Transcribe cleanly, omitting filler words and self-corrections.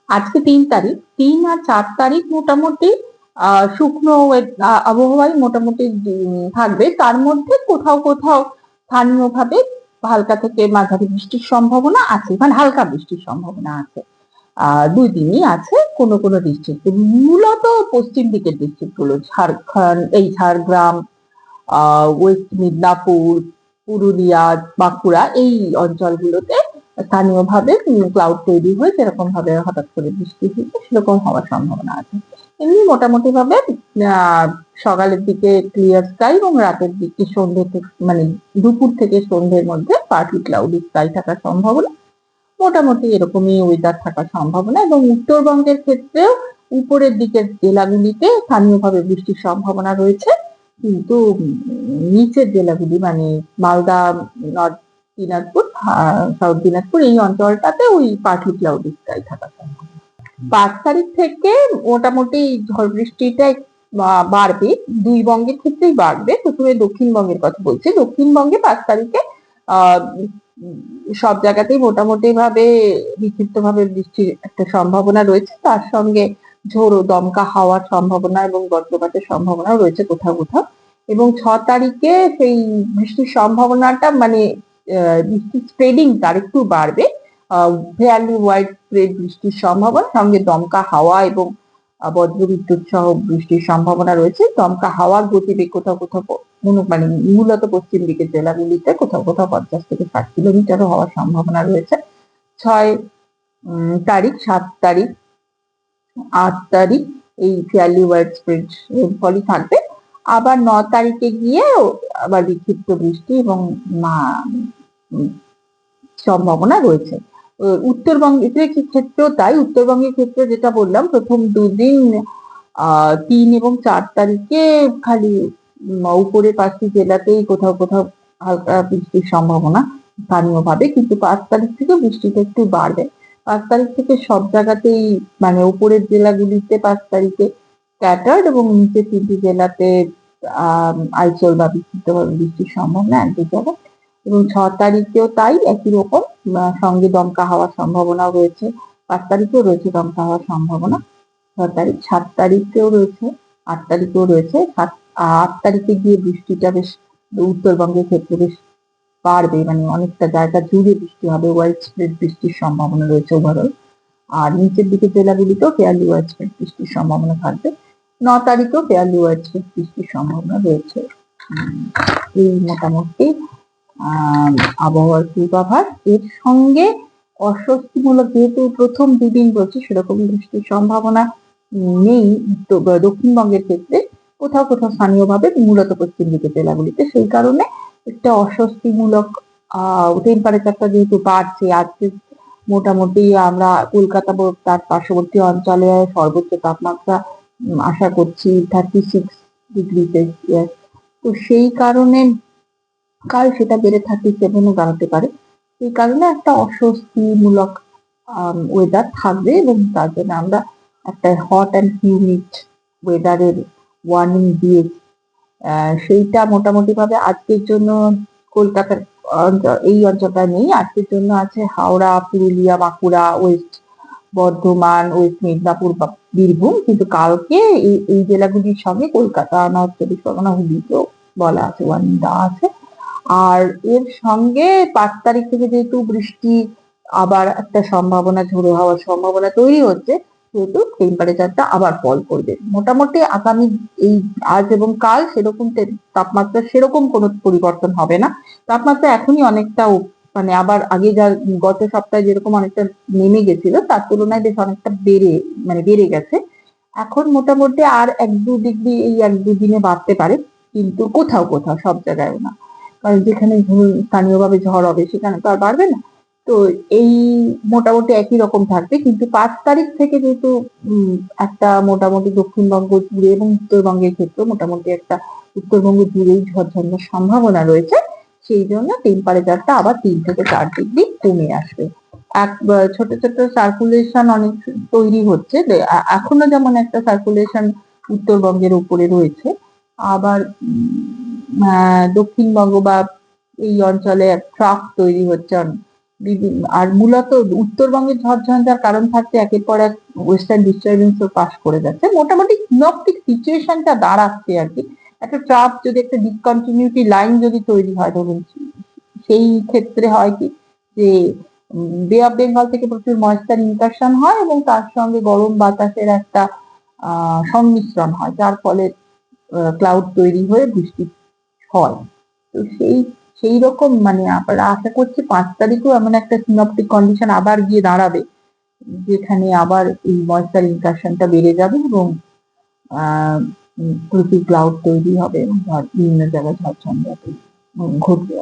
আজকে 3 তারিখ, 3 আর 4 তারিখ মোটামুটি শুকনো আবহাওয়ায় মোটামুটি থাকবে। তার মধ্যে কোথাও কোথাও স্থানীয়ভাবে হালকা থেকে মাঝারি বৃষ্টির সম্ভাবনা আছে, মানে হালকা বৃষ্টির সম্ভাবনা আছে। 2 দিনই আছে কোনো কোনো ডিস্ট্রিক্ট, মূলত পশ্চিম দিকের ডিস্ট্রিক্ট গুলো ঝাড়খণ্ড, এই ঝাড়গ্রাম, ওয়েস্ট মিদনাপুর, পুরুলিয়া, বাঁকুড়া, এই অঞ্চলগুলোতে স্থানীয়ভাবে ক্লাউড তৈরি হয়ে যেরকম ভাবে হঠাৎ করে বৃষ্টি হচ্ছে সেরকম হওয়ার সম্ভাবনা আছে। এমনি মোটামুটি ভাবে সকালের দিকে ক্লিয়ার স্কাই এবং রাতের দিকে সন্ধ্যে থেকে, মানে দুপুর থেকে সন্ধ্যের মধ্যে পার্টলি ক্লাউডি স্কাই থাকার সম্ভাবনা। মোটামুটি এরকমই ওয়েদার থাকার সম্ভাবনা। এবং উত্তরবঙ্গের ক্ষেত্রেও উপরের দিকের জেলাগুলিতে স্থানীয়ভাবে বৃষ্টির সম্ভাবনা রয়েছে, কিন্তু নিচের জেলাগুলি মানে মালদা, নর্থ দিনাজপুর, সাউথ দিনাজপুর, এই অঞ্চলটাতে ওই পার্টলি ক্লাউডি স্কাই থাকার সম্ভাবনা। 5 তারিখ থেকে মোটামুটি ঝড় বৃষ্টিটা বাড়বে, 2 বঙ্গের ক্ষেত্রেই বাড়বে। প্রথমে দক্ষিণবঙ্গের কথা বলছি। দক্ষিণবঙ্গে 5 তারিখে সব জায়গাতেই মোটামুটি ভাবে বিক্ষিপ্ত ভাবে বৃষ্টির একটা সম্ভাবনা রয়েছে, তার সঙ্গে ঝোড়ো দমকা হাওয়ার সম্ভাবনা এবং বজ্রপাতের সম্ভাবনাও রয়েছে কোথাও কোথাও। এবং 6 তারিখে সেই বৃষ্টির সম্ভাবনাটা মানে বৃষ্টির স্প্রেডিং তার একটু বাড়বে, ফেয়ারলি ওয়াইড স্প্রেড বৃষ্টির সম্ভাবনা, সঙ্গে দমকা হাওয়া এবং বজ্রবিদ্যুৎ সহ বৃষ্টির সম্ভাবনা রয়েছে। দমকা হাওয়ার গতিবেগ কোথাও কোথাও মানে মূলত পশ্চিম দিকের জেলাগুলিতে কোথাও কোথাও 50 থেকে 60 কিলোমিটারও হওয়ার সম্ভাবনা রয়েছে। 6 তারিখ, 7 তারিখ, 8 তারিখ এই ফেয়ারলি ওয়াইড স্প্রেড রেনফলই থাকবে। আবার 9 তারিখে গিয়ে আবার বিক্ষিপ্ত বৃষ্টি এবং সম্ভাবনা রয়েছে। উত্তরবঙ্গের ক্ষেত্রেও তাই। উত্তরবঙ্গের ক্ষেত্রে যেটা বললাম, প্রথম 2 দিন 3 এবং 4 তারিখে খালি উপরে 5টি জেলাতেই কোথাও কোথাও হালকা বৃষ্টির সম্ভাবনা স্থানীয়ভাবে, কিন্তু 5 তারিখ থেকে বৃষ্টিটা একটু বাড়বে। 5 তারিখ থেকে সব জায়গাতেই মানে উপরের জেলাগুলিতে 5 তারিখে স্ক্যাটার্ড এবং নিচের 3টি জেলাতে আইচল বা বিক্ষিপ্তভাবে বৃষ্টির সম্ভাবনা 1-2 জায়গায়। এবং 6 তারিখেও তাই একই রকম, সঙ্গে দমকা হওয়ার সম্ভাবনাও রয়েছে। 5 তারিখেও রয়েছে দমকা হওয়ার সম্ভাবনা। 6 তারিখ, 7 তারিখেও রয়েছে, 8 তারিখেও রয়েছে। 8 তারিখে গিয়ে বৃষ্টিটা বেশ উত্তরবঙ্গের ক্ষেত্রে বেশ বাড়বে, মানে অনেকটা জায়গা জুড়ে বৃষ্টি হবে, ওয়াইড স্প্রেড বৃষ্টির সম্ভাবনা রয়েছে ওভারঅল। আর নিচের দিকে জেলাগুলিতেও ফেয়ারলি ওয়াইড স্প্রেড বৃষ্টির সম্ভাবনা থাকবে। 9 তারিখেও ফেয়ারলি ওয়াইড স্প্রেড বৃষ্টির সম্ভাবনা রয়েছে। এই মোটামুটি আবহাওয়ার পূর্বাভাস। এর সঙ্গে অস্বস্তিমূলক, যেহেতু প্রথম 2 দিন বলছি, সেরকম বৃষ্টির সম্ভাবনা নেই দক্ষিণবঙ্গের ক্ষেত্রে, কোথাও কোথাও স্থানীয়ভাবে মূলত পশ্চিম দিকের জেলাগুলিতে। সেই কারণে একটা অস্বস্তিমূলক টেম্পারেচারটা যেহেতু বাড়ছে। আজকে মোটামুটি আমরা কলকাতা তার পার্শ্ববর্তী অঞ্চলে সর্বোচ্চ তাপমাত্রা আশা করছি 36 ডিগ্রি সেলসিয়াস। তো সেই কারণে কাল সেটা বেড়ে 37ও দাঁড়াতে পারে। এই কারণে একটা অস্বস্তিমূলক ওয়েদার থাকবে, এবং তার জন্য আমরা একটা হট অ্যান্ড হিউমিড ওয়েদারের ওয়ার্নিং দিয়েছি। সেইটা মোটামুটি ভাবে আজকের জন্য কলকাতার এই অঞ্চলটা নেই। আজকের জন্য আছে হাওড়া, পুরুলিয়া, বাঁকুড়া, ওয়েস্ট বর্ধমান, ওয়েস্ট মিদনাপুর, বীরভূম। কিন্তু কালকে এই জেলাগুলির সঙ্গে কলকাতা, নর্থ 24 পরগনা, হুগলিতেও বলা আছে, ওয়ার্নিং দেওয়া আছে। আর এর সঙ্গে 5 তারিখ থেকে যেহেতু বৃষ্টি আবার একটা সম্ভাবনা, ঝোড়ো হওয়ার সম্ভাবনা তৈরি হচ্ছে, সেহেতু টেম্পারেচারটা আবার ফল করবে। মোটামুটি আগামী এই আজ এবং কাল সেরকম তাপমাত্রা সেরকম কোনো পরিবর্তন হবে না। তাপমাত্রা এখনই অনেকটা মানে আবার আগে যা গত সপ্তাহে যেরকম অনেকটা নেমে গেছিল, তার তুলনায় বেশ অনেকটা বেড়ে গেছে। এখন মোটামুটি আর 1-2 ডিগ্রি এই 1-2 দিনে বাড়তে পারে, কিন্তু কোথাও কোথাও, সব জায়গায় না। কারণ যেখানে স্থানীয়ভাবে ঝড় হবে সেখানে তো আর বাড়বে না। তো এই মোটামুটি একই রকম থাকবে। কিন্তু 5 তারিখ থেকে যেহেতু একটা মোটামুটি দক্ষিণবঙ্গ জুড়ে এবং উত্তরবঙ্গের ক্ষেত্রে মোটামুটি একটা উত্তরবঙ্গ জুড়েই ঝড়ঝঞ্ঝার সম্ভাবনা রয়েছে, সেই জন্য টেম্পারেচারটা আবার 3 থেকে 4 ডিগ্রি কমে আসবে। ছোট ছোট সার্কুলেশন অনেক তৈরি হচ্ছে, এখনো যেমন একটা সার্কুলেশন উত্তরবঙ্গের উপরে রয়েছে, আবার দক্ষিণবঙ্গ বা এই অঞ্চলে ট্রাফ তৈরি হচ্ছে আর মূলত উত্তরবঙ্গের ঝড়ঝঞ্ঝার কারণ থাকছে একের পর এক ওয়েস্টার্ন ডিস্টারবেন্স পাস করে যাচ্ছে, মোটামুটি সিনপটিক সিচুয়েশনটা দাঁড়াচ্ছে আর কি। একটা ট্রাপ যদি একটা ডিসকন্টিনিউটি লাইন যদি তৈরি হয়, ধরুন সেই ক্ষেত্রে হয় কি যে বে অফ বেঙ্গল থেকে প্রচুর ময়েশ্চার ইনকারশন হয় এবং তার সঙ্গে গরম বাতাসের একটা সংমিশ্রণ হয়, যার ফলে ক্লাউড তৈরি হয়ে বৃষ্টি হয়। তো সেই রকম মানে আমরা আশা করছি 5 তারিখেও এমন একটা সিনপটিক কন্ডিশন আবার গিয়ে দাঁড়াবে, যেখানে আবার এই ময়েশ্চার ইনকারশনটা বেড়ে যাবে এবং প্রচুর ক্লাউড তৈরি হবে এবং বিভিন্ন জায়গায় ঝড়ঝঞ্ঝা ঘটবে।